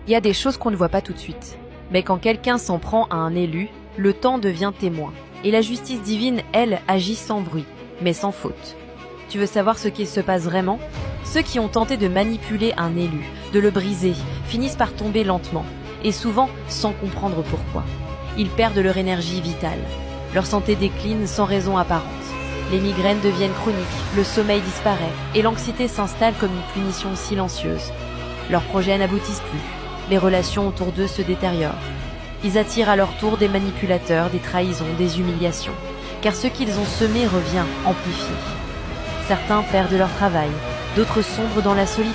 Il y a des choses qu'on ne voit pas tout de suite. Mais quand quelqu'un s'en prend à un élu, le temps devient témoin. Et la justice divine, elle, agit sans bruit, mais sans faute. Tu veux savoir ce qui se passe vraiment ? Ceux qui ont tenté de manipuler un élu, de le briser, finissent par tomber lentement, et souvent sans comprendre pourquoi. Ils perdent leur énergie vitale. Leur santé décline sans raison apparente. Les migraines deviennent chroniques, le sommeil disparaît, et l'anxiété s'installe comme une punition silencieuse. Leurs projets n'aboutissent plus. Les relations autour d'eux se détériorent. Ils attirent à leur tour des manipulateurs, des trahisons, des humiliations, car ce qu'ils ont semé revient amplifié. Certains perdent leur travail, d'autres sombrent dans la solitude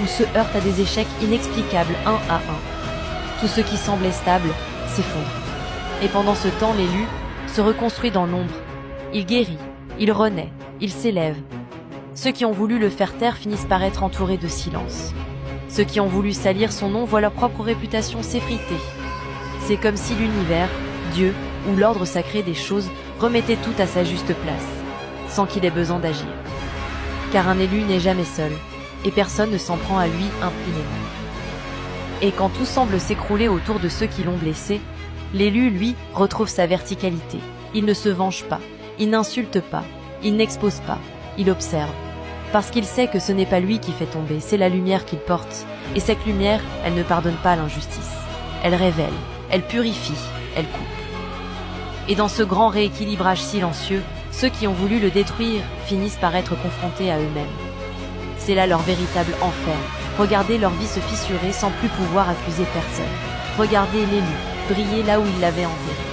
ou se heurtent à des échecs inexplicables un à un. Tout ce qui semblait stable s'effondre. Et pendant ce temps, l'élu se reconstruit dans l'ombre. Il guérit, il renaît, il s'élève. Ceux qui ont voulu le faire taire finissent par être entourés de silence. Ceux qui ont voulu salir son nom voient leur propre réputation s'effriter. C'est comme si l'univers, Dieu ou l'ordre sacré des choses remettait tout à sa juste place, sans qu'il ait besoin d'agir. Car un élu n'est jamais seul, et personne ne s'en prend à lui impunément. Et quand tout semble s'écrouler autour de ceux qui l'ont blessé, l'élu, lui, retrouve sa verticalité. Il ne se venge pas, il n'insulte pas, il n'expose pas, il observe. Parce qu'il sait que ce n'est pas lui qui fait tomber, c'est la lumière qu'il porte. Et cette lumière, elle ne pardonne pas l'injustice. Elle révèle, elle purifie, elle coupe. Et dans ce grand rééquilibrage silencieux, ceux qui ont voulu le détruire finissent par être confrontés à eux-mêmes. C'est là leur véritable enfer. Regarder leur vie se fissurer sans plus pouvoir accuser personne. Regarder l'élu briller là où il l'avait enterré.